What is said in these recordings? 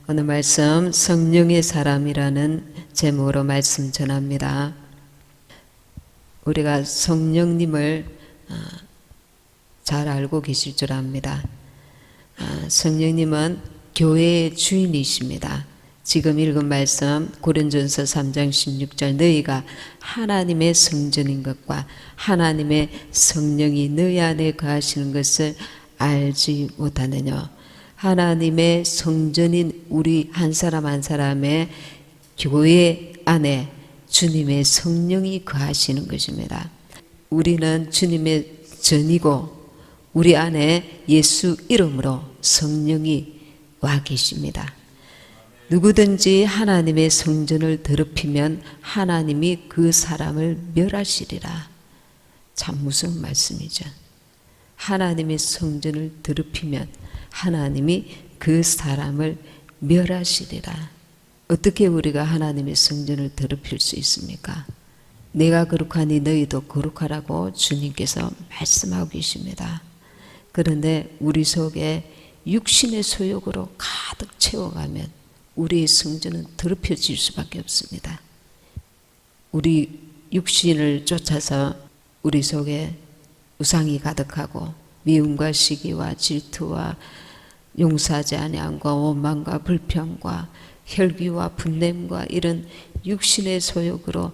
오늘 말씀 성령의 사람이라는 제목으로 말씀 전합니다. 우리가 성령님을 잘 알고 계실 줄 압니다. 성령님은 교회의 주인이십니다. 지금 읽은 말씀 고린도전서 3장 16절 너희가 하나님의 성전인 것과 하나님의 성령이 너희 안에 거하시는 것을 알지 못하느냐. 하나님의 성전인 우리 한 사람 한 사람의 교회 안에 주님의 성령이 거하시는 것입니다. 우리는 주님의 전이고 우리 안에 예수 이름으로 성령이 와 계십니다. 누구든지 하나님의 성전을 더럽히면 하나님이 그 사람을 멸하시리라. 참 무서운 말씀이죠. 하나님의 성전을 더럽히면 하나님이 그 사람을 멸하시리라. 어떻게 우리가 하나님의 성전을 더럽힐 수 있습니까? 내가 거룩하니 너희도 거룩하라고 주님께서 말씀하고 계십니다. 그런데 우리 속에 육신의 소욕으로 가득 채워가면 우리의 성전은 더럽혀질 수밖에 없습니다. 우리 육신을 쫓아서 우리 속에 우상이 가득하고 미움과 시기와 질투와 용서하지 아니함과 원망과 불평과 혈기와 분냄과 이런 육신의 소욕으로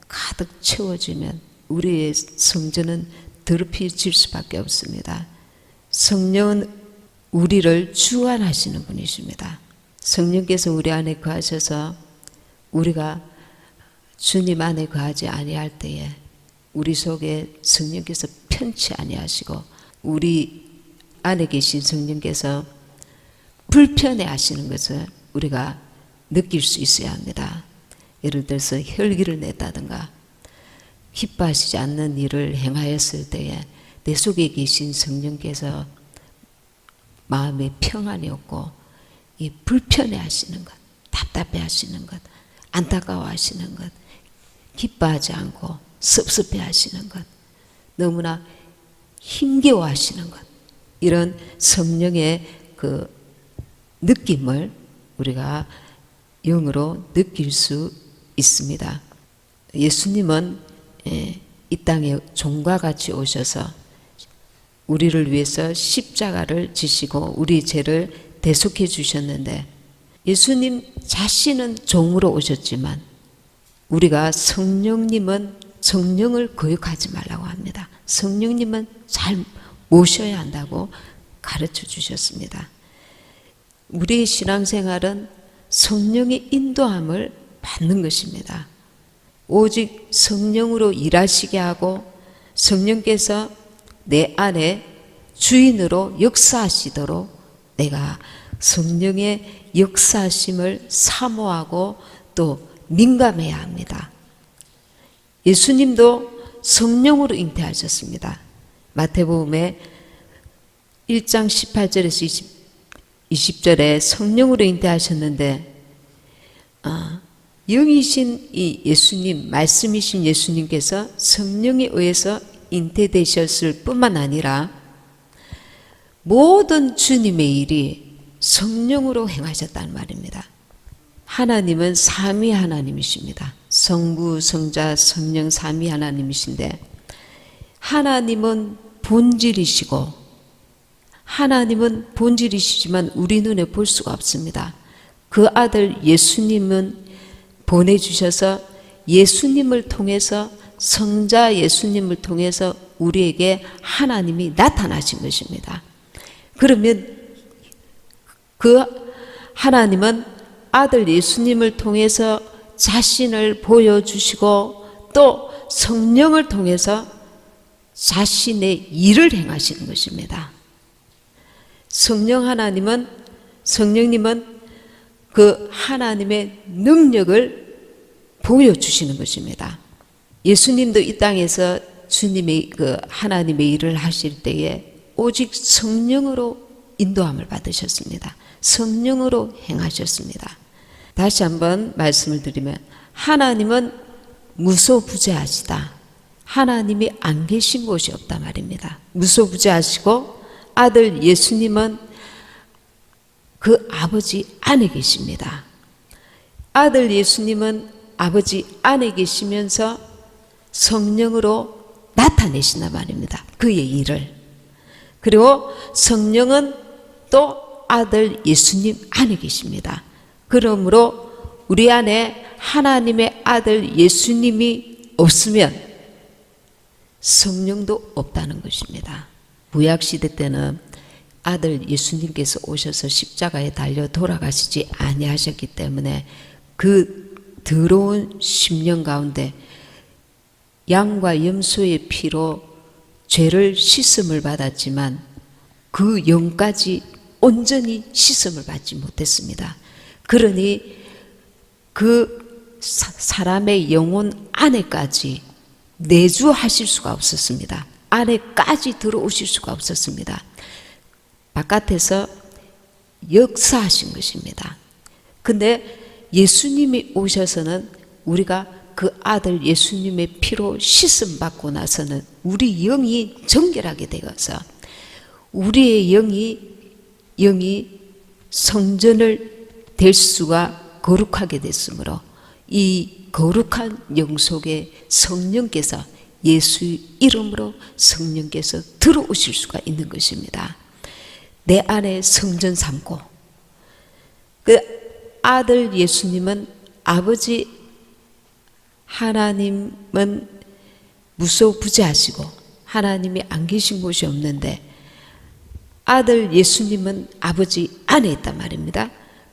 가득 채워지면 우리의 성전은 더럽혀질 수밖에 없습니다. 성령은 우리를 주관하시는 분이십니다. 성령께서 우리 안에 거하셔서 우리가 주님 안에 거하지 아니할 때에 우리 속에 성령께서 편치 아니하시고 우리 안에 계신 성령께서 불편해 하시는 것을 우리가 느낄 수 있어야 합니다. 예를 들어서 혈기를 냈다든가 기뻐하시지 않는 일을 행하였을 때에 내 속에 계신 성령께서 마음에 평안이 없고 이 불편해 하시는 것, 답답해 하시는 것, 안타까워 하시는 것, 기뻐하지 않고 섭섭해 하시는 것, 너무나 힘겨워 하시는 것, 이런 성령의 그 느낌을 우리가 영으로 느낄 수 있습니다. 예수님은 이 땅에 종과 같이 오셔서 우리를 위해서 십자가를 지시고 우리 죄를 대속해 주셨는데 예수님 자신은 종으로 오셨지만 우리가 성령님은 성령을 거역하지 말라고 합니다. 성령님은 잘 모셔야 한다고 가르쳐 주셨습니다. 우리의 신앙생활은 성령의 인도함을 받는 것입니다. 오직 성령으로 일하시게 하고 성령께서 내 안에 주인으로 역사하시도록 내가 성령의 역사하심을 사모하고 또 민감해야 합니다. 예수님도 성령으로 잉태하셨습니다. 마태복음에 1장 18절에서 20절에 성령으로 잉태하셨는데 영이신 이 예수님, 말씀이신 예수님께서 성령에 의해서 잉태되셨을 뿐만 아니라 모든 주님의 일이 성령으로 행하셨다는 말입니다. 하나님은 삼위 하나님이십니다. 성부, 성자, 성령 삼위 하나님이신데 하나님은 본질이시고 하나님은 본질이시지만 우리 눈에 볼 수가 없습니다. 그 아들 예수님은 보내주셔서 예수님을 통해서 성자 예수님을 통해서 우리에게 하나님이 나타나신 것입니다. 그러면 그 하나님은 아들 예수님을 통해서 자신을 보여주시고 또 성령을 통해서 자신의 일을 행하시는 것입니다. 성령님은 그 하나님의 능력을 보여주시는 것입니다. 예수님도 이 땅에서 주님의 그 하나님의 일을 하실 때에 오직 성령으로 인도함을 받으셨습니다. 성령으로 행하셨습니다. 다시 한번 말씀을 드리면 하나님은 무소부재하시다. 하나님이 안 계신 곳이 없다 말입니다. 무소부재하시고 아들 예수님은 그 아버지 안에 계십니다. 아들 예수님은 아버지 안에 계시면서 성령으로 나타내신단 말입니다. 그의 일을. 그리고 성령은 또 아들 예수님 안에 계십니다. 그러므로 우리 안에 하나님의 아들 예수님이 없으면 성령도 없다는 것입니다. 구약시대 때는 아들 예수님께서 오셔서 십자가에 달려 돌아가시지 아니하셨기 때문에 그 더러운 심령 가운데 양과 염소의 피로 죄를 씻음을 받았지만 그 영까지 온전히 씻음을 받지 못했습니다. 그러니 그 사람의 영혼 안에까지 내주하실 수가 없었습니다. 안에까지 들어오실 수가 없었습니다. 바깥에서 역사하신 것입니다. 근데 예수님이 오셔서는 우리가 그 아들 예수님의 피로 씻음 받고 나서는 우리 영이 정결하게 되어서 우리의 영이 성전을 될 수가 거룩하게 됐으므로 이 거룩한 영 속에 성령께서 예수 이름으로 성령께서 들어오실 수가 있는 것입니다. 내 안에 성전 삼고 그 아들 예수님은 아버지 하나님은 무소부재하시고 하나님이 안 계신 곳이 없는데 아들 예수님은 아버지 안에 있단 말입니다.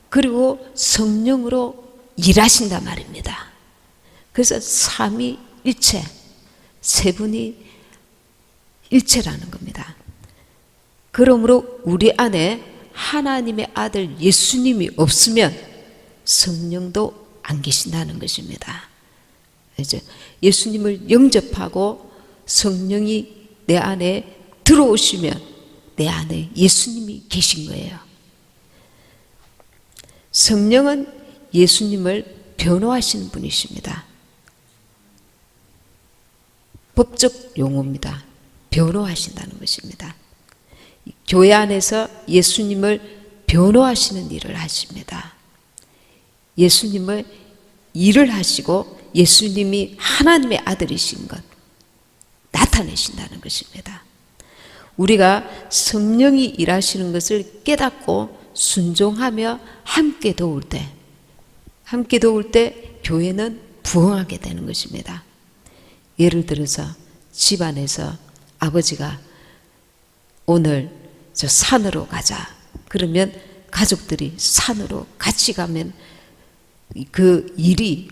그리고 성령으로 일하신단 말입니다. 그래서 삼위일체 세 분이 일체라는 겁니다. 그러므로 우리 안에 하나님의 아들 예수님이 없으면 성령도 안 계신다는 것입니다. 이제 예수님을 영접하고 성령이 내 안에 들어오시면 내 안에 예수님이 계신 거예요. 성령은 예수님을 변호하시는 분이십니다. 법적 용어입니다. 변호하신다는 것입니다. 교회 안에서 예수님을 변호하시는 일을 하십니다. 예수님을 일을 하시고 예수님이 하나님의 아들이신 것 나타내신다는 것입니다. 우리가 성령이 일하시는 것을 깨닫고 순종하며 함께 도울 때 교회는 부흥하게 되는 것입니다. 예를 들어서 집안에서 아버지가 오늘 저 산으로 가자. 그러면 가족들이 산으로 같이 가면 그 일이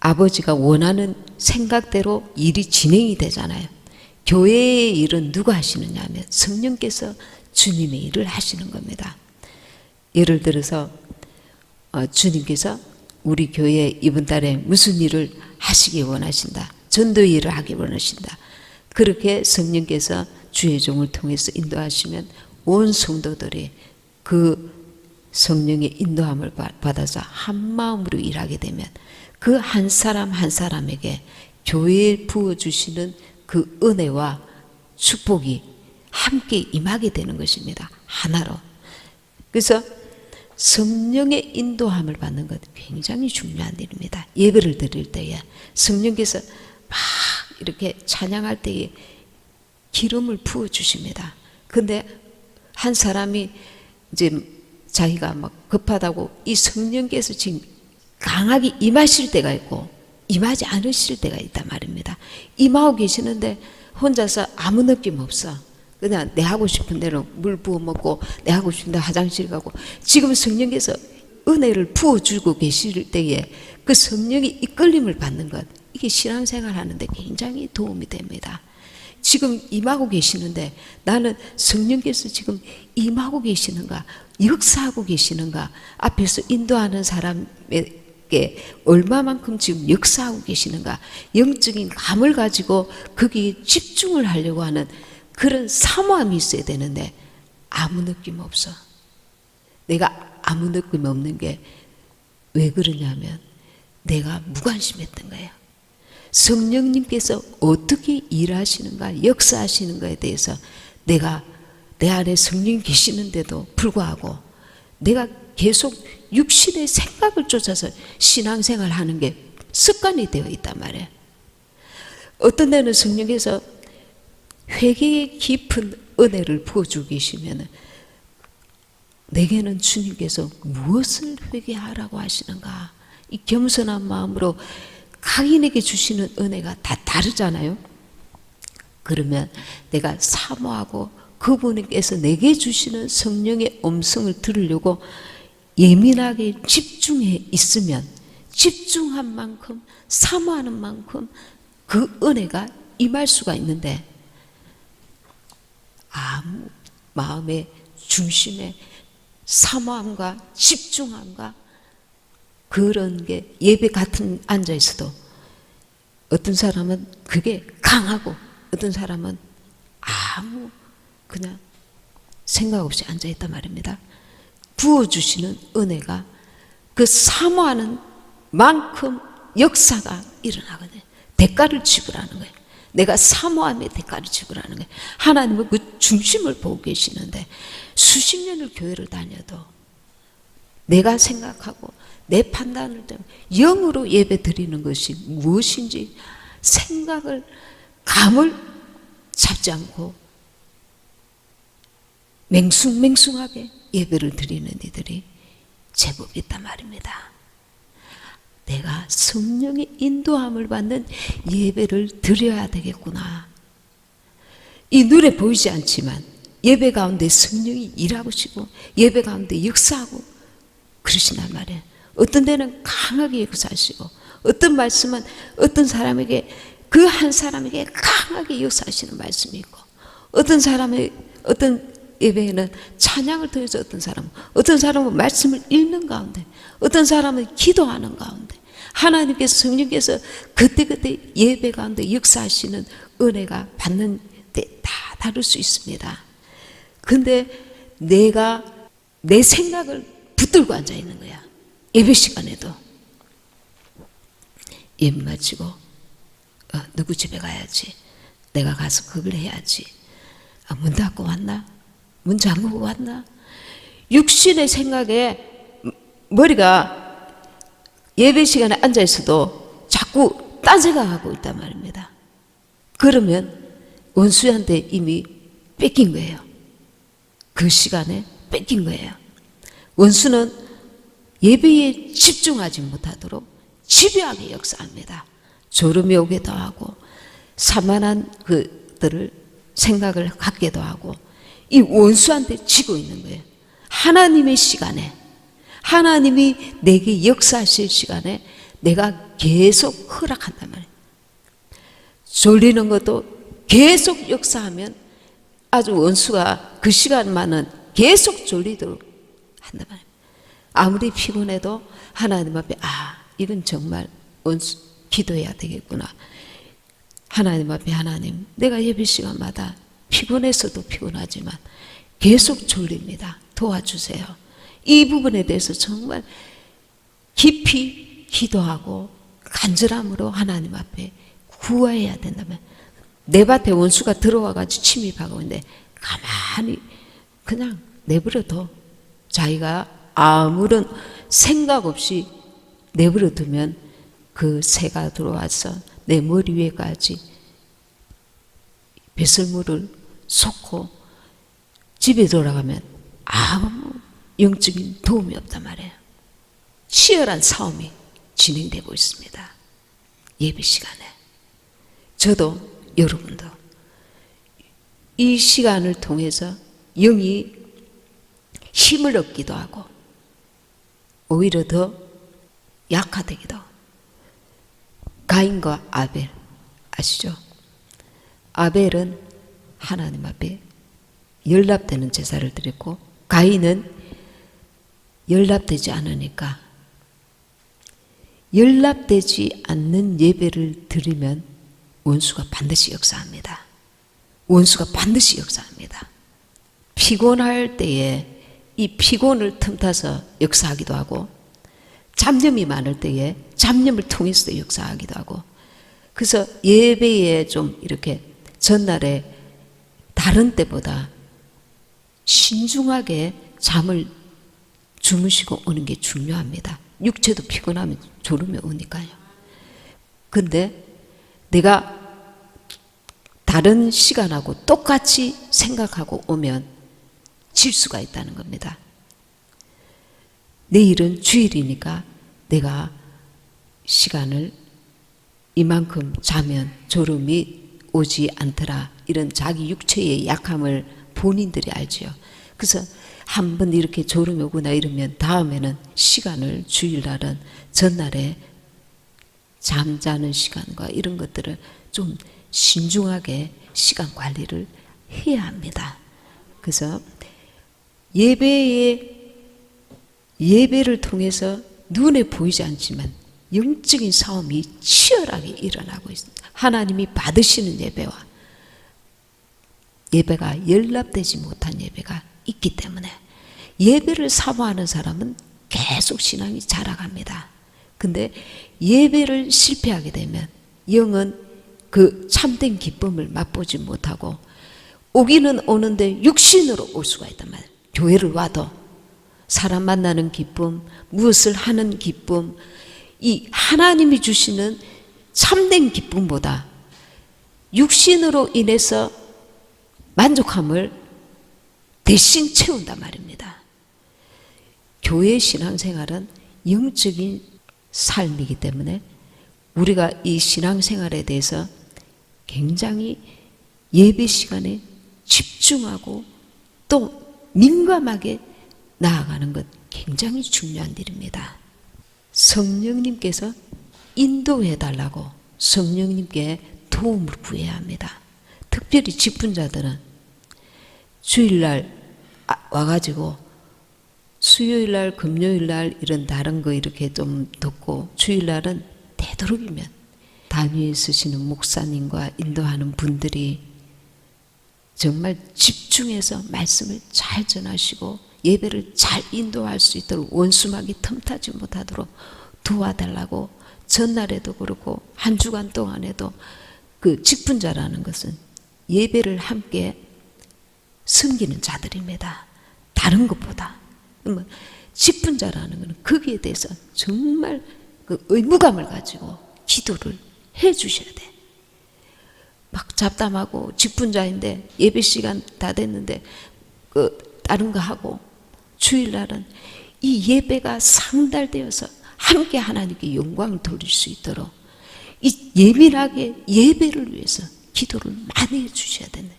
아버지가 원하는 생각대로 일이 진행이 되잖아요. 교회의 일은 누가 하시느냐 하면 성령께서 주님의 일을 하시는 겁니다. 예를 들어서 주님께서 우리 교회에 이번 달에 무슨 일을 하시기 원하신다. 전도 일을 하기 원하신다. 그렇게 성령께서 주의 종을 통해서 인도하시면 온 성도들이 그 성령의 인도함을 받아서 한 마음으로 일하게 되면 그 한 사람 한 사람에게 교회에 부어주시는 그 은혜와 축복이 함께 임하게 되는 것입니다. 하나로. 그래서 성령의 인도함을 받는 것 굉장히 중요한 일입니다. 예배를 드릴 때에 성령께서 막 이렇게 찬양할 때에 기름을 부어 주십니다. 근데 한 사람이 이제 자기가 막 급하다고 이 성령께서 지금 강하게 임하실 때가 있고 임하지 않으실 때가 있단 말입니다. 임하고 계시는데 혼자서 아무 느낌 없어. 그냥 내 하고 싶은 대로 물 부어 먹고 내 하고 싶은 대로 화장실 가고 지금 성령께서 은혜를 부어주고 계실 때에 그 성령이 이끌림을 받는 것 이게 신앙생활 하는데 굉장히 도움이 됩니다. 지금 임하고 계시는데 나는 성령께서 지금 임하고 계시는가 역사하고 계시는가 앞에서 인도하는 사람에게 얼마만큼 지금 역사하고 계시는가 영적인 감을 가지고 거기에 집중을 하려고 하는 그런 사모함이 있어야 되는데 아무 느낌 없어. 내가 아무 느낌 없는 게 왜 그러냐면 내가 무관심했던 거예요. 성령님께서 어떻게 일하시는가 역사하시는 것에 대해서 내가 내 안에 성령이 계시는데도 불구하고 내가 계속 육신의 생각을 쫓아서 신앙생활 하는 게 습관이 되어 있단 말이에요. 어떤 데는 성령께서 회개의 깊은 은혜를 부어주고 계시면 내게는 주님께서 무엇을 회개하라고 하시는가, 이 겸손한 마음으로 각인에게 주시는 은혜가 다 다르잖아요. 그러면 내가 사모하고 그분께서 내게 주시는 성령의 음성을 들으려고 예민하게 집중해 있으면 집중한 만큼, 사모하는 만큼 그 은혜가 임할 수가 있는데, 아무 마음의 중심에 사모함과 집중함과 그런 게 예배 같은 앉아 있어도 어떤 사람은 그게 강하고 어떤 사람은 아무 그냥 생각 없이 앉아 있단 말입니다. 부어주시는 은혜가 그 사모하는 만큼 역사가 일어나거든요. 대가를 지불하는 거예요. 내가 사모함의 대가를 지불하는 거예요. 하나님은 그 중심을 보고 계시는데 수십 년을 교회를 다녀도 내가 생각하고 내 판단을 영으로 예배 드리는 것이 무엇인지 생각을, 감을 잡지 않고 맹숭맹숭하게 예배를 드리는 이들이 제법 있단 말입니다. 내가 성령의 인도함을 받는 예배를 드려야 되겠구나. 이 눈에 보이지 않지만 예배 가운데 성령이 일하시고 예배 가운데 역사하고 그러신단 말이에요. 어떤 데는 강하게 역사하시고 어떤 말씀은 어떤 사람에게, 그 한 사람에게 강하게 역사하시는 말씀이 있고, 어떤 사람의 어떤 예배에는 찬양을 통해서 어떤 사람은 말씀을 읽는 가운데, 어떤 사람은 기도하는 가운데 하나님께서, 성령께서 그때그때 예배 가운데 역사하시는 은혜가 받는 때 다 다를 수 있습니다. 근데 내가 내 생각을 붙들고 앉아 있는 거야. 예배 시간에도 예배 마치고 누구 집에 가야지, 내가 가서 그걸 해야지, 문 닫고 왔나, 문 잠그고 왔나, 육신의 생각에 머리가 예배 시간에 앉아 있어도 자꾸 딴 생각하고 있단 말입니다. 그러면 원수한테 이미 뺏긴 거예요. 그 시간에 뺏긴 거예요. 원수는 예배에 집중하지 못하도록 집요하게 역사합니다. 졸음이 오기도 하고 산만한 그들을 생각을 갖게도 하고, 이 원수한테 지고 있는 거예요. 하나님의 시간에, 하나님이 내게 역사하실 시간에 내가 계속 허락한단 말이에요. 졸리는 것도 계속 역사하면 아주 원수가 그 시간만은 계속 졸리도록 한단 말이에요. 아무리 피곤해도 하나님 앞에 이건 정말 원수 기도해야 되겠구나. 하나님 앞에, 하나님, 내가 예배 시간마다 피곤해서도 피곤하지만 계속 졸립니다. 도와주세요. 이 부분에 대해서 정말 깊이 기도하고 간절함으로 하나님 앞에 구해야 된다면, 내 밭에 원수가 들어와가지고 침입하고 있는데 가만히 그냥 내버려둬. 자기가 아무런 생각 없이 내버려두면 그 새가 들어와서 내 머리 위에까지 배설물을 쏟고 집에 돌아가면 아무 영적인 도움이 없단 말이에요. 치열한 싸움이 진행되고 있습니다. 예배 시간에. 저도 여러분도 이 시간을 통해서 영이 힘을 얻기도 하고 오히려 더 약화되기도 하고. 가인과 아벨 아시죠? 아벨은 하나님 앞에 연락되는 제사를 드렸고, 가인은 연락되지 않으니까, 연락되지 않는 예배를 드리면 원수가 반드시 역사합니다. 원수가 반드시 역사합니다. 피곤할 때에 이 피곤을 틈타서 역사하기도 하고, 잡념이 많을 때에 잡념을 통해서도 역사하기도 하고, 그래서 예배에 좀 이렇게 전날에 다른 때보다 신중하게 잠을 주무시고 오는 게 중요합니다. 육체도 피곤하면 졸음이 오니까요. 근데 내가 다른 시간하고 똑같이 생각하고 오면 질수가 있다는 겁니다. 내일은 주일이니까 내가 시간을 이만큼 자면 졸음이 오지 않더라. 이런 자기 육체의 약함을 본인들이 알지요. 그래서 한번 이렇게 졸음이 오거나 이러면 다음에는 시간을 주일날은 전날에 잠자는 시간과 이런 것들을 좀 신중하게 시간 관리를 해야 합니다. 그래서 예배를 통해서 눈에 보이지 않지만 영적인 싸움이 치열하게 일어나고 있습니다. 하나님이 받으시는 예배가 연락되지 못한 예배가 있기 때문에 예배를 사모하는 사람은 계속 신앙이 자라갑니다. 근데 예배를 실패하게 되면 영은 그 참된 기쁨을 맛보지 못하고 오기는 오는데 육신으로 올 수가 있단 말이에요. 교회를 와도 사람 만나는 기쁨, 무엇을 하는 기쁨, 이 하나님이 주시는 참된 기쁨보다 육신으로 인해서 만족함을 대신 채운단 말입니다. 교회 신앙생활은 영적인 삶이기 때문에 우리가 이 신앙생활에 대해서 굉장히 예배 시간에 집중하고 또 민감하게 나아가는 것 굉장히 중요한 일입니다. 성령님께서 인도해 달라고 성령님께 도움을 구해야 합니다. 특별히 직분자들은 주일날 와가지고 수요일날 금요일날 이런 다른 거 이렇게 좀 듣고 주일날은 되도록이면 단위에 쓰시는 목사님과 인도하는 분들이 정말 집중해서 말씀을 잘 전하시고 예배를 잘 인도할 수 있도록 원수막이 틈타지 못하도록 도와달라고 전날에도 그렇고 한 주간 동안에도 그 직분자라는 것은 예배를 함께 섬기는 자들입니다. 다른 것보다 직분자라는 것은 거기에 대해서 정말 그 의무감을 가지고 기도를 해 주셔야 돼. 막 잡담하고 직분자인데 예배 시간 다 됐는데 다른 거 하고 주일날은 이 예배가 상달되어서 함께 하나님께 영광을 돌릴 수 있도록 이 예민하게 예배를 위해서 기도를 많이 해 주셔야 되네.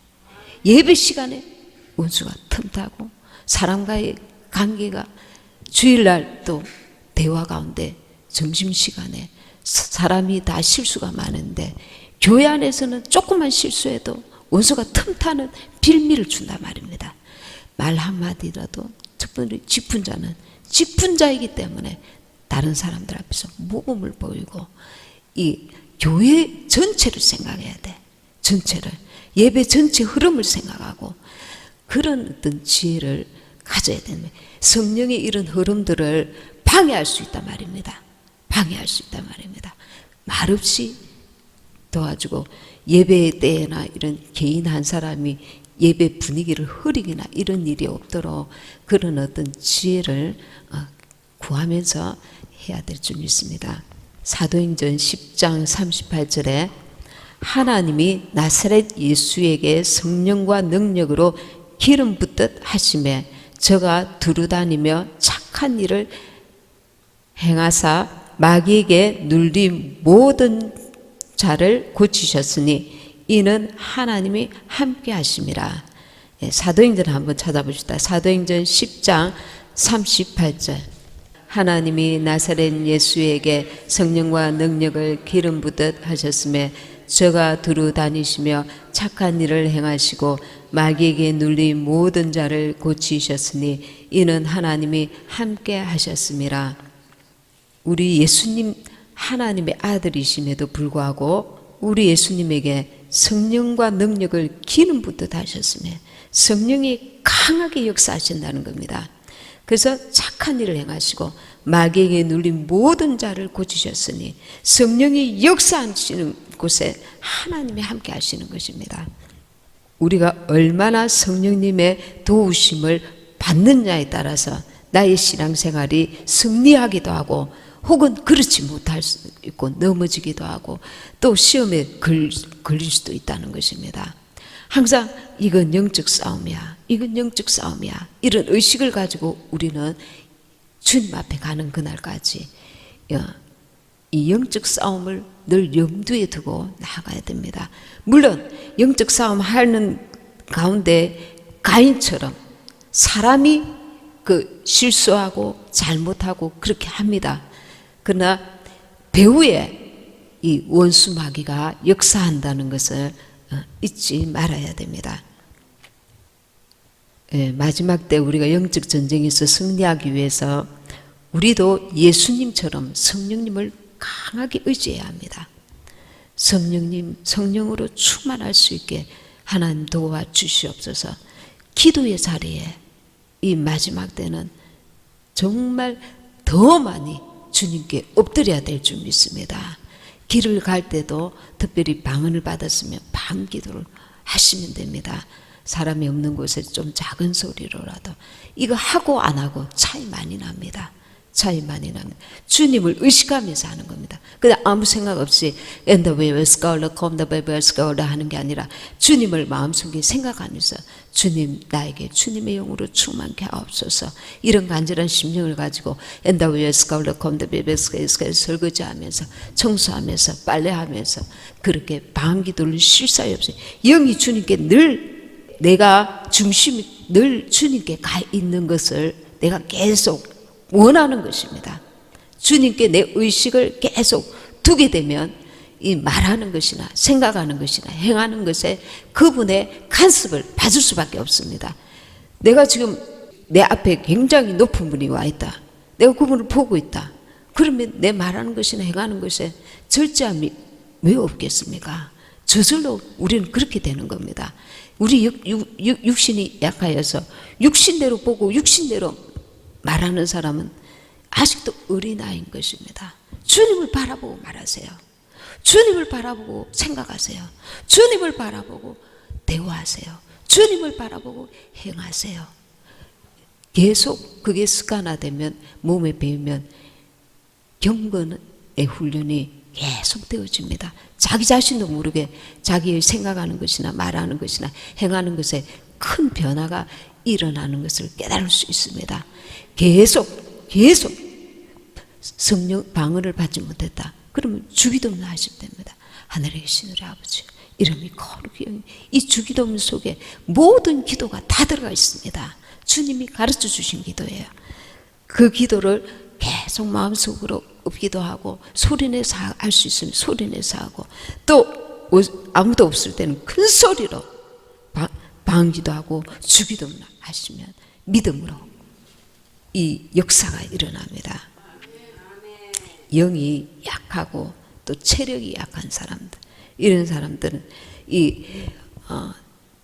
예배 시간에 원수가 틈타고 사람과의 관계가 주일날 또 대화 가운데 점심시간에 사람이 다 실수가 많은데 교회 안에서는 조금만 실수해도 원수가 틈타는 빌미를 준단 말입니다. 말 한마디라도 특별히 직분자는 직분자이기 때문에 다른 사람들 앞에서 모범을 보이고 이 교회 전체를 생각해야 돼. 전체를. 예배 전체 흐름을 생각하고 그런 어떤 지혜를 가져야 되는 성령의 이런 흐름들을 방해할 수 있단 말입니다. 방해할 수 있단 말입니다. 말없이 도와주고 예배 때나 이런 개인 한 사람이 예배 분위기를 흐리거나 이런 일이 없도록 그런 어떤 지혜를 구하면서 해야 될 줄 믿습니다. 사도행전 10장 38절에 하나님이 나사렛 예수에게 성령과 능력으로 기름 붓듯 하심에 저가 두루다니며 착한 일을 행하사 마귀에게 눌린 모든 자를 고치셨으니 이는 하나님이 함께 하심이라. 사도행전 한번 찾아보시다. 사도행전 10장 38절 하나님이 나사렛 예수에게 성령과 능력을 기름 붓듯 하셨음에 저가 두루 다니시며 착한 일을 행하시고 마귀에게 눌린 모든 자를 고치셨으니 이는 하나님이 함께 하셨음이라. 우리 예수님 하나님의 아들이심에도 불구하고 우리 예수님에게 성령과 능력을 기름 붓듯 하셨으며 성령이 강하게 역사하신다는 겁니다. 그래서 착한 일을 행하시고 마귀에게 눌린 모든 자를 고치셨으니 성령이 역사하시는 곳에 하나님이 함께 하시는 것입니다. 우리가 얼마나 성령님의 도우심을 받느냐에 따라서 나의 신앙생활이 승리하기도 하고 혹은 그렇지 못할 수도 있고 넘어지기도 하고 또 시험에 걸릴 수도 있다는 것입니다. 항상 이건 영적 싸움이야, 이건 영적 싸움이야, 이런 의식을 가지고 우리는 주님 앞에 가는 그날까지 이 영적 싸움을 늘 염두에 두고 나아가야 됩니다. 물론 영적 싸움 하는 가운데 가인처럼 사람이 실수하고 잘못하고 그렇게 합니다. 그러나 배후에 이 원수 마귀가 역사한다는 것을 잊지 말아야 됩니다. 마지막 때 우리가 영적 전쟁에서 승리하기 위해서 우리도 예수님처럼 성령님을 강하게 의지해야 합니다. 성령으로 충만할 수 있게 하나님 도와주시옵소서. 기도의 자리에 이 마지막 때는 정말 더 많이 주님께 엎드려야 될 줄 믿습니다. 길을 갈 때도 특별히 방언을 받았으면 방 기도를 하시면 됩니다. 사람이 없는 곳에 좀 작은 소리로라도 이거 하고 안 하고 차이 많이 납니다. 차이 많이 납니다. 주님을 의식하면서 하는 겁니다. 그냥 아무 생각 없이 And the way was God, come the way was God 하는 게 아니라 주님을 마음속에 생각하면서 주님 나에게 주님의 영으로 충만케 하옵소서, 이런 간절한 심령을 가지고 And the way was God, come the way was God 설거지하면서 청소하면서 빨래하면서 그렇게 방기도를 실사히 없이 영이 주님께 늘 내가 중심이 늘 주님께 가 있는 것을 내가 계속 원하는 것입니다. 주님께 내 의식을 계속 두게 되면 이 말하는 것이나 생각하는 것이나 행하는 것에 그분의 간섭을 받을 수밖에 없습니다. 내가 지금 내 앞에 굉장히 높은 분이 와 있다, 내가 그분을 보고 있다, 그러면 내 말하는 것이나 행하는 것에 절제함이 왜 없겠습니까? 저절로 우리는 그렇게 되는 겁니다. 우리 육신이 약하여서 육신대로 보고 육신대로 말하는 사람은 아직도 어린아이인 것입니다. 주님을 바라보고 말하세요. 주님을 바라보고 생각하세요. 주님을 바라보고 대화하세요. 주님을 바라보고 행하세요. 계속 그게 습관화되면, 몸에 배우면 경건의 훈련이 계속 되어집니다. 자기 자신도 모르게 자기의 생각하는 것이나 말하는 것이나 행하는 것에 큰 변화가 일어나는 것을 깨달을 수 있습니다. 계속 성령 방언을 받지 못했다, 그러면 주기도문 하시면 됩니다. 하늘에 계신 우리 아버지, 이름이 거룩히 여긴 이 주기도문 속에 모든 기도가 다 들어가 있습니다. 주님이 가르쳐 주신 기도예요. 그 기도를 계속 마음속으로 읊기도 하고 소리내서 할 수 있으면 소리내서 하고, 또 아무도 없을 때는 큰 소리로 방기도 하고 주기도문 하시면 믿음으로 이 역사가 일어납니다. 영이 약하고 또 체력이 약한 사람들, 이런 사람들은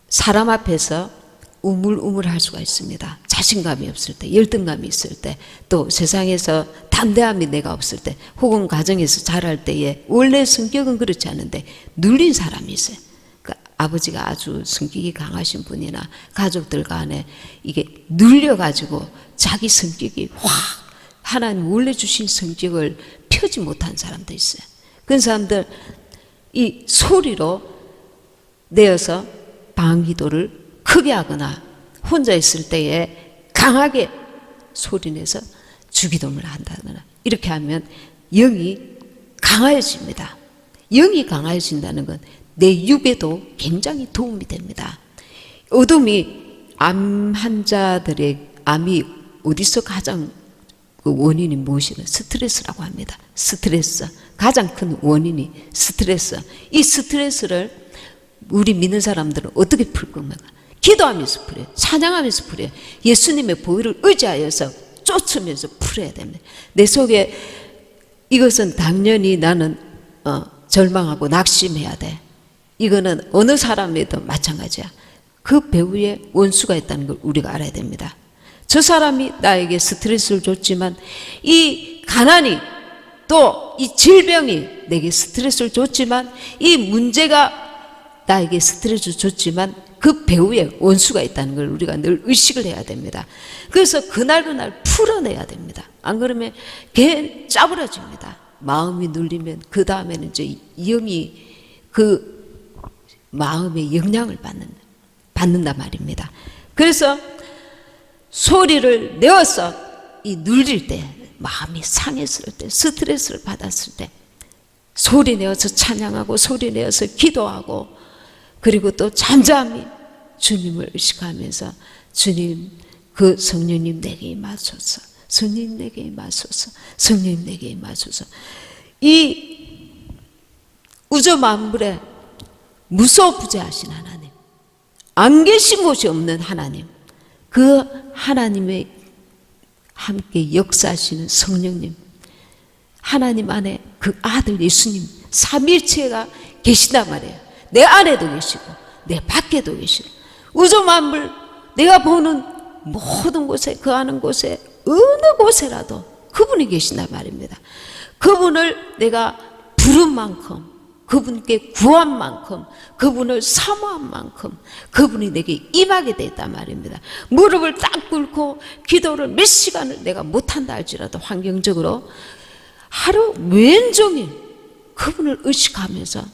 사람 앞에서 우물우물할 수가 있습니다. 자신감이 없을 때, 열등감이 있을 때, 또 세상에서 담대함이 내가 없을 때, 혹은 가정에서 자랄 때에 원래 성격은 그렇지 않은데 눌린 사람이 있어요. 그 아버지가 아주 성격이 강하신 분이나 가족들 간에 이게 눌려가지고 자기 성격이 확 하나님 원래 주신 성격을 펴지 못한 사람도 있어요. 그런 사람들 이 소리로 내어서 방기도를 크게 하거나 혼자 있을 때에 강하게 소리내서 주기도문을 한다거나 이렇게 하면 영이 강해집니다. 영이 강해진다는 건 내 육에도 굉장히 도움이 됩니다. 어둠이 암 환자들의 암이 어디서 가장 그 원인이 무엇이냐? 스트레스라고 합니다. 스트레스, 가장 큰 원인이 스트레스. 이 스트레스를 우리 믿는 사람들은 어떻게 풀 겁니까? 기도하면서 풀어요. 찬양하면서 풀어요. 예수님의 보혈을 의지하여서 쫓으면서 풀어야 됩니다. 내 속에 이것은 당연히 나는 절망하고 낙심해야 돼. 이거는 어느 사람에도 마찬가지야. 그 배후에 원수가 있다는 걸 우리가 알아야 됩니다. 저 사람이 나에게 스트레스를 줬지만 이 가난이 또 이 질병이 내게 스트레스를 줬지만 이 문제가 나에게 스트레스를 줬지만 그 배후에 원수가 있다는 걸 우리가 늘 의식을 해야 됩니다. 그래서 그날 풀어내야 됩니다. 안 그러면 걔 짜부러집니다. 마음이 눌리면 그 다음에는 이제 영이 그 마음의 영향을 받는단 말입니다. 그래서 소리를 내어서 이 눌릴 때, 마음이 상했을 때, 스트레스를 받았을 때 소리 내어서 찬양하고 소리 내어서 기도하고, 그리고 또 잠잠히 주님을 의식하면서 주님, 그 성령님 내게 임하소서, 성령님 내게 임하소서, 성령님 내게 임하소서. 이 우주 만물에 무소부재하신 하나님, 안 계신 곳이 없는 하나님, 그 하나님의 함께 역사하시는 성령님, 하나님 안에 그 아들 예수님 삼일체가 계시단 말이에요. 내 안에도 계시고 내 밖에도 계시고, 우주 만물 내가 보는 모든 곳에, 거하는 곳에, 어느 곳에라도 그분이 계신단 말입니다. 그분을 내가 부른 만큼, 그분께 구한 만큼, 그분을 사모한 만큼 그분이 내게 임하게 됐단 말입니다. 무릎을 딱 꿇고 기도를 몇 시간을 내가 못한다 할지라도 환경적으로 하루 왼종일 그분을 의식하면서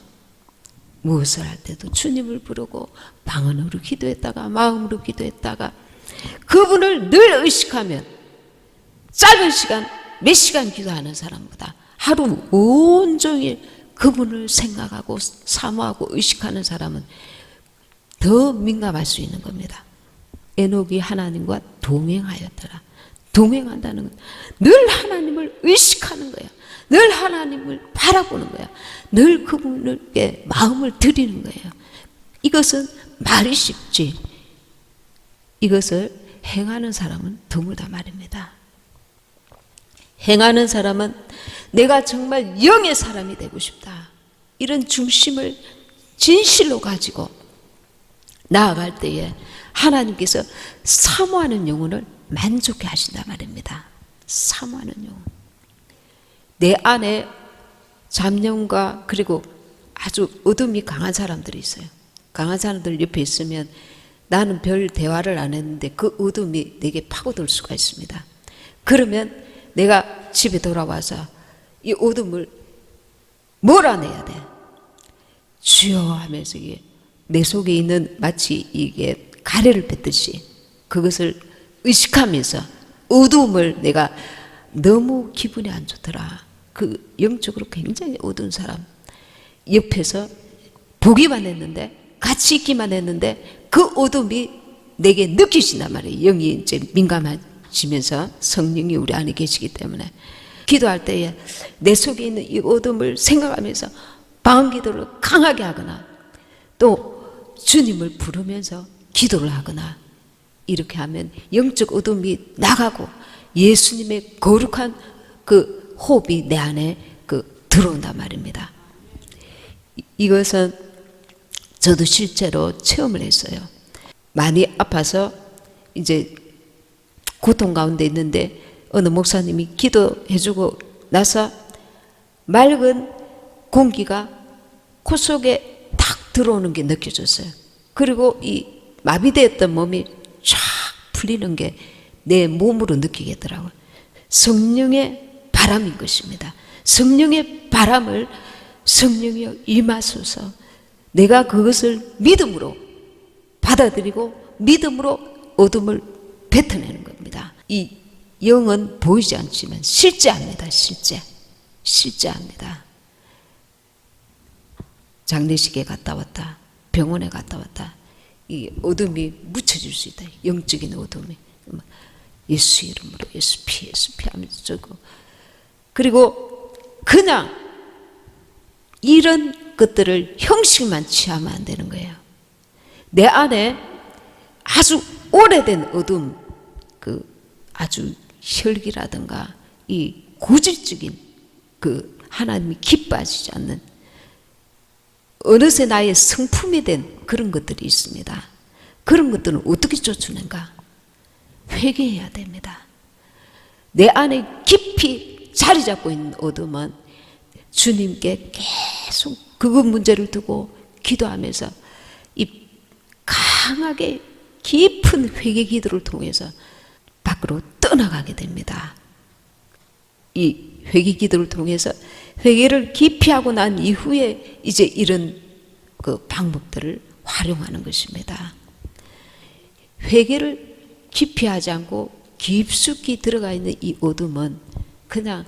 무엇을 할 때도 주님을 부르고 방언으로 기도했다가 마음으로 기도했다가, 그분을 늘 의식하면 짧은 시간 몇 시간 기도하는 사람보다 하루 온종일 그분을 생각하고 사모하고 의식하는 사람은 더 민감할 수 있는 겁니다. 에녹이 하나님과 동행하였더라. 동행한다는 건 늘 하나님을 의식하는 거야. 늘 하나님을 바라보는 거야. 늘 그분께 마음을 드리는 거예요. 이것은 말이 쉽지, 이것을 행하는 사람은 드물다 말입니다. 행하는 사람은 내가 정말 영의 사람이 되고 싶다, 이런 중심을 진실로 가지고 나아갈 때에 하나님께서 사모하는 영혼을 만족해 하신단 말입니다. 사모하는 영혼. 내 안에 잡념과 그리고 아주 어둠이 강한 사람들이 있어요. 강한 사람들 옆에 있으면 나는 별 대화를 안 했는데 그 어둠이 내게 파고들 수가 있습니다. 그러면 내가 집에 돌아와서 이 어둠을 몰아내야 돼. 주여 하면서 이게 내 속에 있는 마치 이게 가래를 뺐듯이 그것을 의식하면서, 어두움을 내가 너무 기분이 안 좋더라, 그 영적으로 굉장히 어두운 사람 옆에서 보기만 했는데, 같이 있기만 했는데 그 어둠이 내게 느끼신단 말이에요. 영이 이제 민감해지면서 성령이 우리 안에 계시기 때문에 기도할 때에 내 속에 있는 이 어둠을 생각하면서 방언 기도를 강하게 하거나 또 주님을 부르면서 기도를 하거나, 이렇게 하면 영적 어둠이 나가고 예수님의 거룩한 그 호흡이 내 안에 들어온단 말입니다. 이것은 저도 실제로 체험을 했어요. 많이 아파서 이제 고통 가운데 있는데 어느 목사님이 기도해주고 나서 맑은 공기가 코 속에 탁 들어오는 게 느껴졌어요. 그리고 이 마비되었던 몸이 쫙 풀리는 게 내 몸으로 느끼겠더라고요. 성령의 바람인 것입니다. 성령의 바람을 성령이여 임하소서, 내가 그것을 믿음으로 받아들이고 믿음으로 어둠을 뱉어내는 겁니다. 이 영은 보이지 않지만 실제합니다. 실제합니다. 장례식에 갔다 왔다, 병원에 갔다 왔다, 이 어둠이 묻혀질 수 있다. 영적인 어둠이. 예수 이름으로 예수 피 하면서 저거. 그리고 그냥 이런 것들을 형식만 취하면 안 되는 거예요. 내 안에 아주 오래된 어둠, 그 아주 혈기라든가 이 고질적인 그 하나님이 기뻐하시지 않는 어느새 나의 성품이 된 그런 것들이 있습니다. 그런 것들은 어떻게 쫓아낸가? 회개해야 됩니다. 내 안에 깊이 자리 잡고 있는 어둠은 주님께 계속 그것 문제를 두고 기도하면서 이 강하게 깊은 회개 기도를 통해서 밖으로 떠나가게 됩니다. 이 회개 기도를 통해서 회개를 깊이 하고 난 이후에 이제 이런 그 방법들을 활용하는 것입니다. 회개를 깊이 하지 않고 깊숙이 들어가 있는 이 어둠은 그냥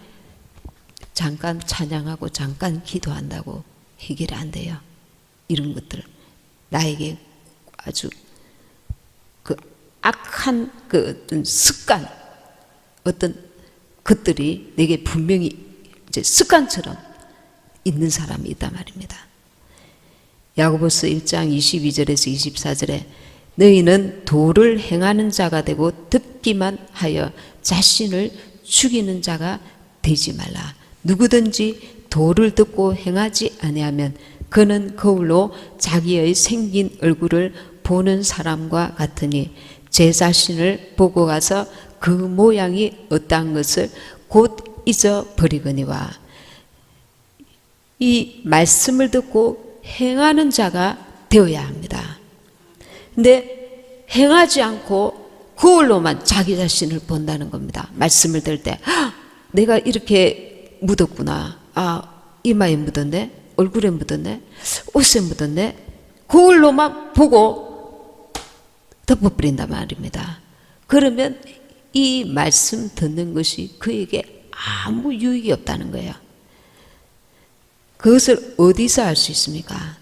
잠깐 찬양하고 잠깐 기도한다고 해결이 안 돼요. 이런 것들 나에게 아주 그 악한 그 어떤 습관, 어떤 것들이 내게 분명히 이제 습관처럼 있는 사람이 있단 말입니다. 야고보서 1장 22절에서 24절에 너희는 도를 행하는 자가 되고 듣기만 하여 자신을 죽이는 자가 되지 말라. 누구든지 도를 듣고 행하지 아니하면 그는 거울로 자기의 생긴 얼굴을 보는 사람과 같으니 제 자신을 보고 가서 그 모양이 어떠한 것을 곧 잊어버리거니와. 이 말씀을 듣고 행하는 자가 되어야 합니다. 근데 행하지 않고 거울로만 자기 자신을 본다는 겁니다. 말씀을 들을 때 내가 이렇게 묻었구나. 이마에 묻었네, 얼굴에 묻었네, 옷에 묻었네. 거울로만 보고 덮어버린단 말입니다. 그러면 이 말씀 듣는 것이 그에게 아무 유익이 없다는 거예요. 그것을 어디서 알 수 있습니까?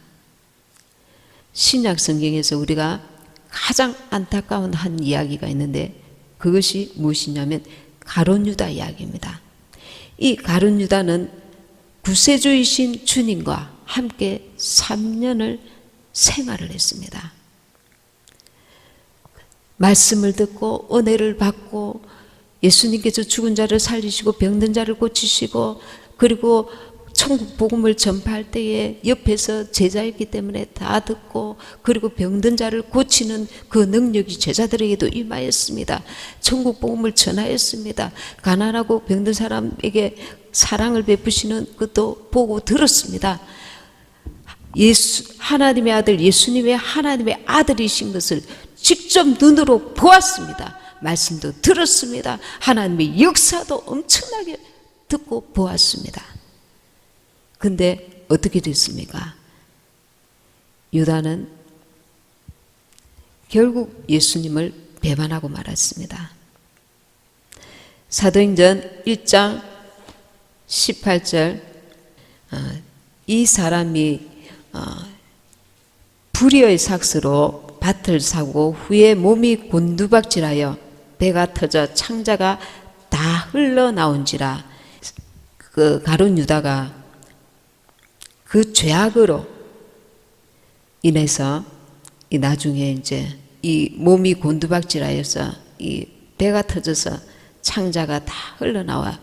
신약 성경에서 우리가 가장 안타까운 한 이야기가 있는데 그것이 무엇이냐면 가룟 유다 이야기입니다. 이 가룟 유다는 구세주이신 주님과 함께 3년을 생활을 했습니다. 말씀을 듣고 은혜를 받고 예수님께서 죽은 자를 살리시고 병든 자를 고치시고 그리고 천국 복음을 전파할 때에 옆에서 제자였기 때문에 다 듣고 그리고 병든 자를 고치는 그 능력이 제자들에게도 임하였습니다. 천국 복음을 전하였습니다. 가난하고 병든 사람에게 사랑을 베푸시는 것도 보고 들었습니다. 하나님의 아들 예수님의 하나님의 아들이신 것을 직접 눈으로 보았습니다. 말씀도 들었습니다. 하나님의 역사도 엄청나게 듣고 보았습니다. 근데 어떻게 됐습니까? 유다는 결국 예수님을 배반하고 말았습니다. 사도행전 1장 18절 이 사람이 불의의 삭스로 밭을 사고 후에 몸이 곤두박질하여 배가 터져 창자가 다 흘러나온지라. 그 가룟 유다가 그 죄악으로 인해서 이 나중에 이제 이 몸이 곤두박질하여서 이 배가 터져서 창자가 다 흘러나와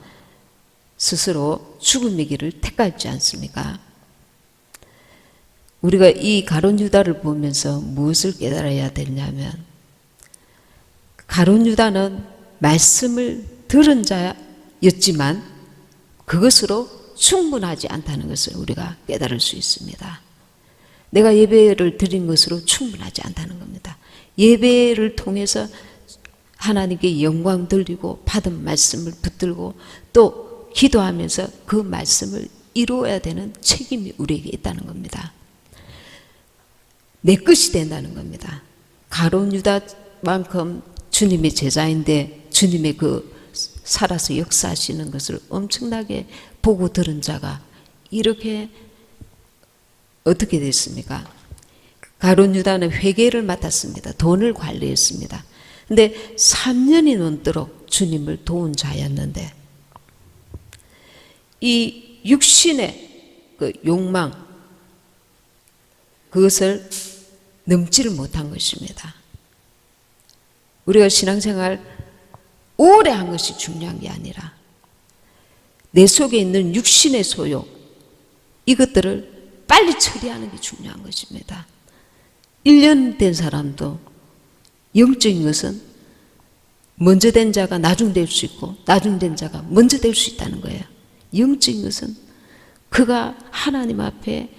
스스로 죽음의 길을 택하지 않습니까? 우리가 이 가룟 유다를 보면서 무엇을 깨달아야 되냐면 가룟 유다는 말씀을 들은 자였지만 그것으로 충분하지 않다는 것을 우리가 깨달을 수 있습니다. 내가 예배를 드린 것으로 충분하지 않다는 겁니다. 예배를 통해서 하나님께 영광 돌리고 받은 말씀을 붙들고 또 기도하면서 그 말씀을 이루어야 되는 책임이 우리에게 있다는 겁니다. 내 것이 된다는 겁니다. 가룟 유다만큼 주님의 제자인데 주님의 그 살아서 역사하시는 것을 엄청나게 보고 들은 자가 이렇게 어떻게 됐습니까? 가룟 유다는 회계를 맡았습니다. 돈을 관리했습니다. 근데 3년이 넘도록 주님을 도운 자였는데 이 육신의 그 욕망 그것을 넘지를 못한 것입니다. 우리가 신앙생활 오래 한 것이 중요한 게 아니라 내 속에 있는 육신의 소욕 이것들을 빨리 처리하는 게 중요한 것입니다. 1년 된 사람도 영적인 것은 먼저 된 자가 나중 될 수 있고 나중 된 자가 먼저 될 수 있다는 거예요. 영적인 것은 그가 하나님 앞에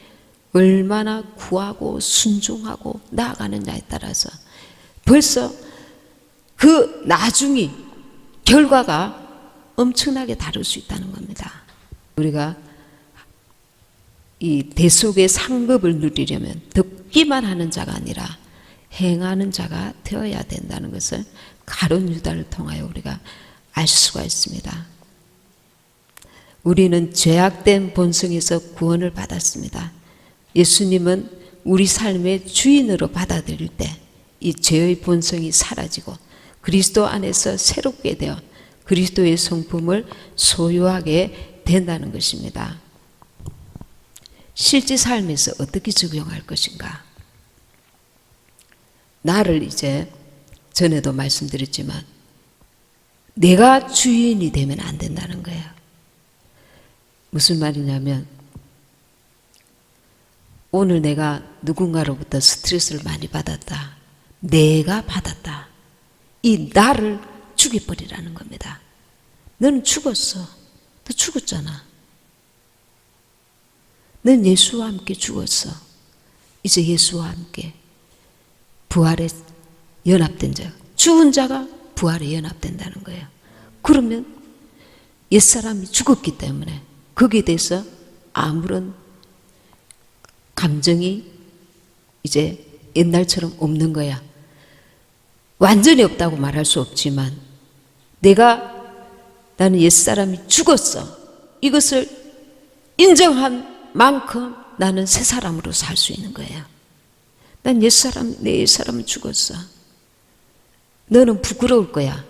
얼마나 구하고 순종하고 나아가느냐에 따라서 벌써 그 나중이 결과가 엄청나게 다를 수 있다는 겁니다. 우리가 이 대속의 상급을 누리려면 듣기만 하는 자가 아니라 행하는 자가 되어야 된다는 것을 가룟 유다를 통하여 우리가 알 수가 있습니다. 우리는 죄악된 본성에서 구원을 받았습니다. 예수님은 우리 삶의 주인으로 받아들일 때 이 죄의 본성이 사라지고 그리스도 안에서 새롭게 되어 그리스도의 성품을 소유하게 된다는 것입니다. 실제 삶에서 어떻게 적용할 것인가? 나를 이제 전에도 말씀드렸지만 내가 주인이 되면 안 된다는 거예요. 무슨 말이냐면 오늘 내가 누군가로부터 스트레스를 많이 받았다. 내가 받았다. 이 나를 죽여버리라는 겁니다. 너는 죽었어. 너 죽었잖아. 넌 예수와 함께 죽었어. 이제 예수와 함께 부활에 연합된 자, 죽은 자가 부활에 연합된다는 거예요. 그러면 옛사람이 죽었기 때문에 거기에 대해서 아무런 감정이 이제 옛날처럼 없는 거야. 완전히 없다고 말할 수 없지만 나는 옛사람이 죽었어. 이것을 인정한 만큼 나는 새 사람으로 살 수 있는 거예요. 난 내 옛사람은 죽었어. 너는 부끄러울 거야.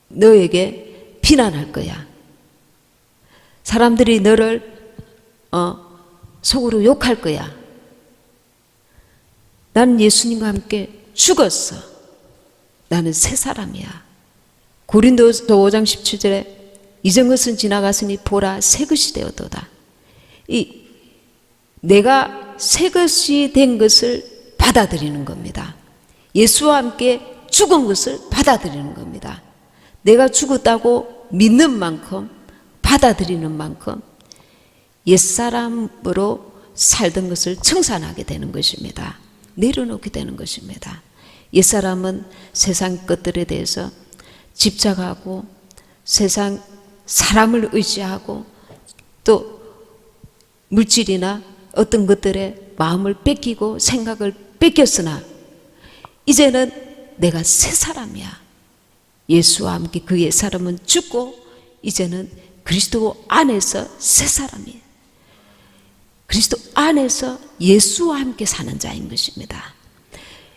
너에게 비난할 거야. 사람들이 너를 속으로 욕할 거야. 나는 예수님과 함께 죽었어. 나는 새 사람이야. 고린도서 5장 17절에 이전 것은 지나갔으니 보라 새 것이 되었도다. 내가 새 것이 된 것을 받아들이는 겁니다. 예수와 함께 죽은 것을 받아들이는 겁니다. 내가 죽었다고 믿는 만큼 받아들이는 만큼 옛사람으로 살던 것을 청산하게 되는 것입니다. 내려놓게 되는 것입니다. 옛사람은 세상 것들에 대해서 집착하고 세상 사람을 의지하고 또 물질이나 어떤 것들에 마음을 뺏기고 생각을 뺏겼으나 이제는 내가 새 사람이야. 예수와 함께 그 옛사람은 죽고 이제는 그리스도 안에서 새 사람이에요. 그리스도 안에서 예수와 함께 사는 자인 것입니다.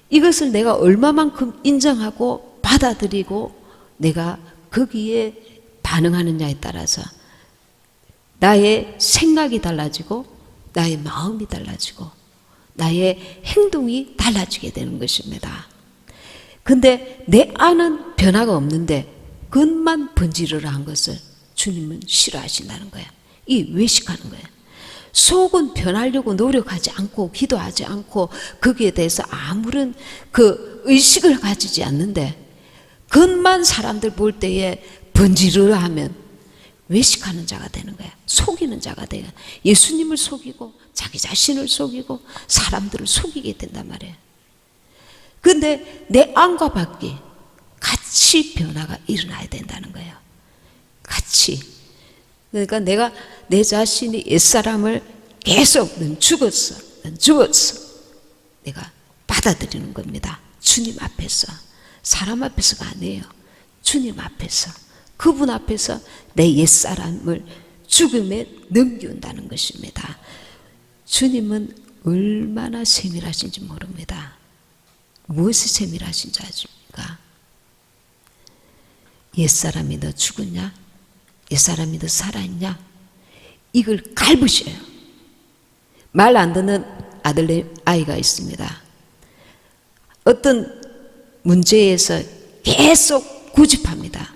이것을 내가 얼마만큼 인정하고 받아들이고 내가 거기에 반응하느냐에 따라서 나의 생각이 달라지고 나의 마음이 달라지고 나의 행동이 달라지게 되는 것입니다. 근데 내 안은 변화가 없는데 겉만 번지르르한 것을 주님은 싫어하신다는 거예요. 이 외식하는 거예요. 속은 변하려고 노력하지 않고 기도하지 않고 거기에 대해서 아무런 그 의식을 가지지 않는데 겉만 사람들 볼 때에 번지르르하면 외식하는 자가 되는 거야. 속이는 자가 돼요. 예수님을 속이고 자기 자신을 속이고 사람들을 속이게 된단 말이에요. 근데 내 안과 밖이 같이 변화가 일어나야 된다는 거예요. 같이. 그러니까 내가 내 자신이 옛사람을 계속 넌 죽었어. 넌 죽었어. 내가 받아들이는 겁니다. 주님 앞에서. 사람 앞에서가 아니에요. 주님 앞에서. 그분 앞에서 내 옛사람을 죽음에 넘겨온다는 것입니다. 주님은 얼마나 세밀하신지 모릅니다. 무엇이 세밀하신지 아십니까? 옛사람이 너 죽었냐? 옛사람이 너 살아있냐? 이걸 갈부셔요. 말 안 듣는 아이가 있습니다. 어떤 문제에서 계속 고집합니다.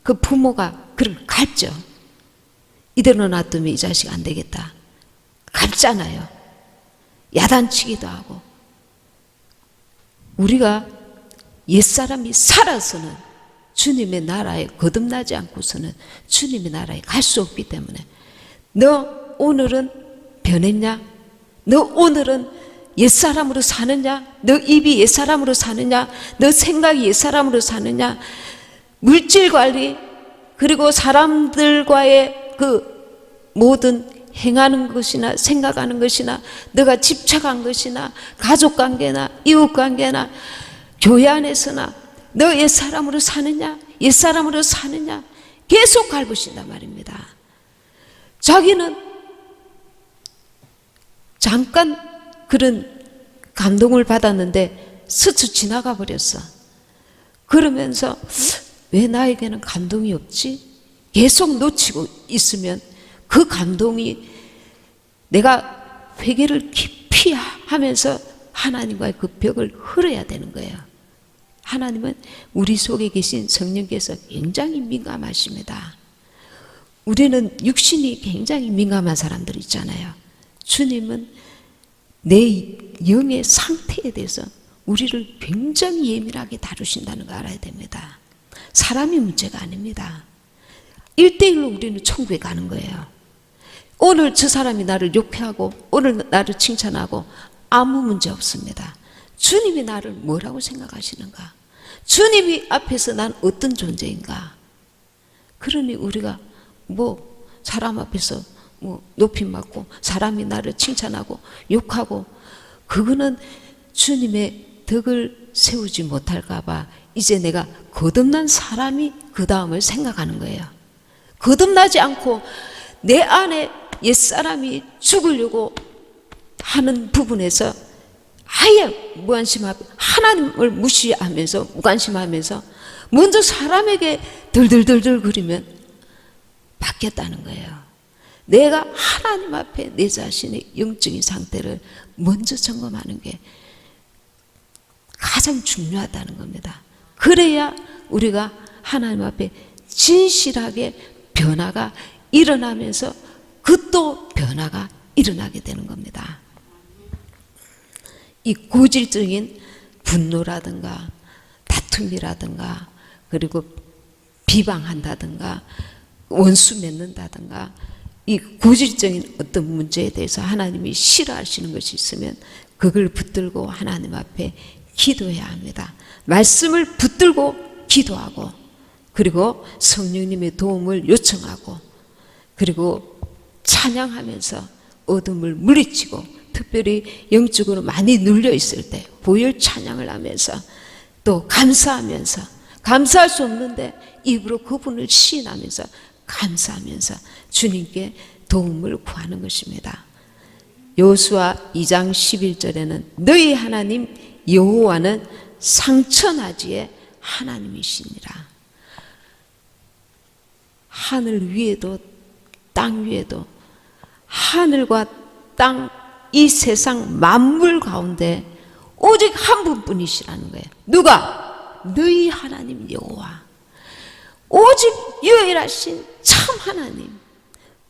그 부모가 그를 갈죠. 이대로 놔두면 이 자식 안 되겠다. 갈잖아요. 야단치기도 하고. 우리가 옛사람이 살아서는 주님의 나라에 거듭나지 않고서는 주님의 나라에 갈 수 없기 때문에 너 오늘은 변했냐? 너 오늘은 옛사람으로 사느냐? 너 입이 옛사람으로 사느냐? 너 생각이 옛사람으로 사느냐? 물질관리, 그리고 사람들과의 그 모든 행하는 것이나 생각하는 것이나 너가 집착한 것이나 가족관계나 이웃관계나 교회 안에서나 너 옛사람으로 사느냐? 옛사람으로 사느냐? 계속 갈구신단 말입니다. 자기는 잠깐 그런 감동을 받았는데 스쳐 지나가 버렸어. 그러면서 왜 나에게는 감동이 없지? 계속 놓치고 있으면 그 감동이 내가 회개를 깊이 하면서 하나님과의 그 벽을 헐어야 되는 거예요. 하나님은 우리 속에 계신 성령께서 굉장히 민감하십니다. 우리는 육신이 굉장히 민감한 사람들 있잖아요. 주님은 내 영의 상태에 대해서 우리를 굉장히 예민하게 다루신다는 거 알아야 됩니다. 사람이 문제가 아닙니다. 1대1로 우리는 천국에 가는 거예요. 오늘 저 사람이 나를 욕해하고 오늘 나를 칭찬하고 아무 문제 없습니다. 주님이 나를 뭐라고 생각하시는가? 주님이 앞에서 난 어떤 존재인가? 그러니 우리가 뭐 사람 앞에서 뭐 높임 받고 사람이 나를 칭찬하고 욕하고 그거는 주님의 덕을 세우지 못할까 봐 이제 내가 거듭난 사람이 그 다음을 생각하는 거예요. 거듭나지 않고 내 안에 옛사람이 죽으려고 하는 부분에서 아예 무관심하고 하나님을 무시하면서 무관심하면서 먼저 사람에게 덜덜덜덜 거리면 바뀌었다는 거예요. 내가 하나님 앞에 내 자신의 영적인 상태를 먼저 점검하는 게 가장 중요하다는 겁니다. 그래야 우리가 하나님 앞에 진실하게 변화가 일어나면서 그 또 변화가 일어나게 되는 겁니다. 이 고질적인 분노라든가 다툼이라든가 그리고 비방한다든가 원수 맺는다든가 이 고질적인 어떤 문제에 대해서 하나님이 싫어하시는 것이 있으면 그걸 붙들고 하나님 앞에 기도해야 합니다. 말씀을 붙들고 기도하고 그리고 성령님의 도움을 요청하고 그리고 찬양하면서 어둠을 물리치고 특별히 영적으로 많이 눌려 있을 때 보혈 찬양을 하면서 또 감사하면서 감사할 수 없는데 입으로 그분을 시인하면서 감사하면서 주님께 도움을 구하는 것입니다. 여호수아 2장 11절에는 너희 하나님 여호와는 상천하지의 하나님이시니라. 하늘 위에도 땅 위에도 하늘과 땅 이 세상 만물 가운데 오직 한 분뿐이시라는 거예요. 누가? 너희 하나님 여호와. 오직 유일하신 참 하나님,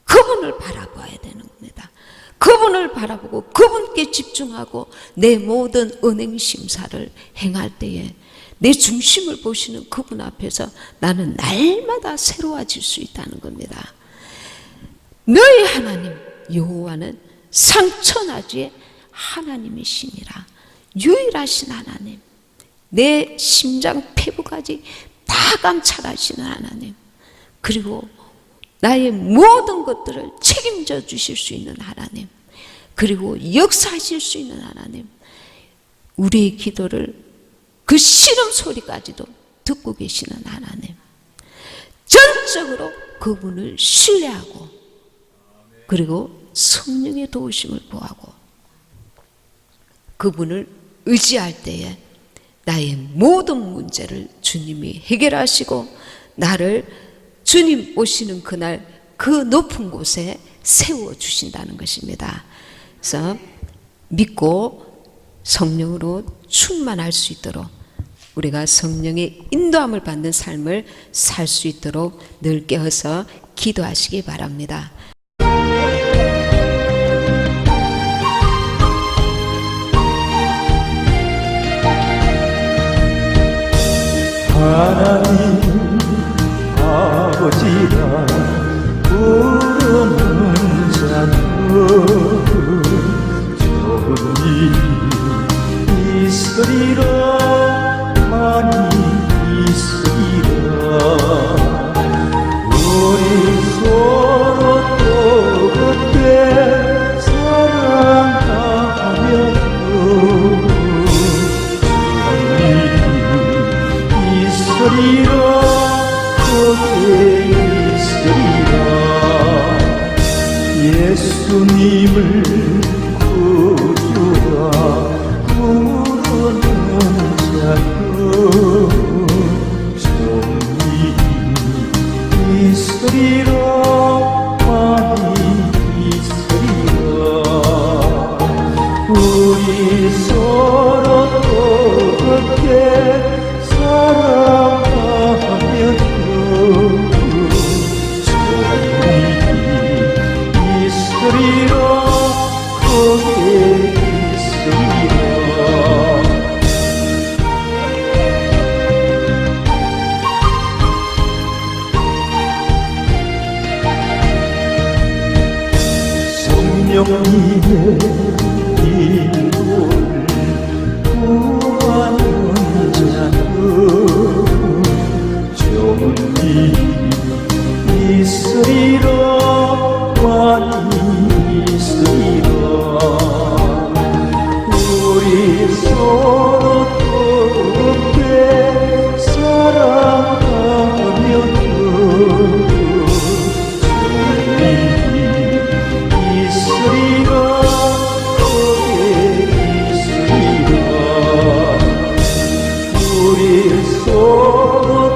그분을 바라봐야 되는 겁니다. 그분을 바라보고 그분께 집중하고 내 모든 은행 심사를 행할 때에 내 중심을 보시는 그분 앞에서 나는 날마다 새로워질 수 있다는 겁니다. 너희 하나님 여호와는 상천하지의 하나님이시니라. 유일하신 하나님, 내 심장 폐부까지 다 감찰하시는 하나님, 그리고 나의 모든 것들을 책임져 주실 수 있는 하나님, 그리고 역사하실 수 있는 하나님, 우리의 기도를 그 시름 소리까지도 듣고 계시는 하나님, 전적으로 그분을 신뢰하고 그리고 성령의 도우심을 구하고 그분을 의지할 때에 나의 모든 문제를 주님이 해결하시고 나를 주님 오시는 그날 그 높은 곳에 세워주신다는 것입니다. 그래서 믿고 성령으로 충만할 수 있도록 우리가 성령의 인도함을 받는 삶을 살 수 있도록 늘 깨어서 기도하시기 바랍니다. 하나님 아버지라 부르는 자는 있으리라 많이 있으리라 우리 서로 또 그때 사랑하며 있으리라 거기에 있으리라 예수님을 구주라 부르는 자여 정리 있으리라 많이 있으리라 우리 서로 또 그렇게 사랑하며 정리 있으리라 거기에 있으리라 성령님의 인도를 구하는 자는 정리 있으리라 많이 있으리라 우리 서로 돕게 사랑하며 정리 있으리라 거기에 있으리라 우리 서로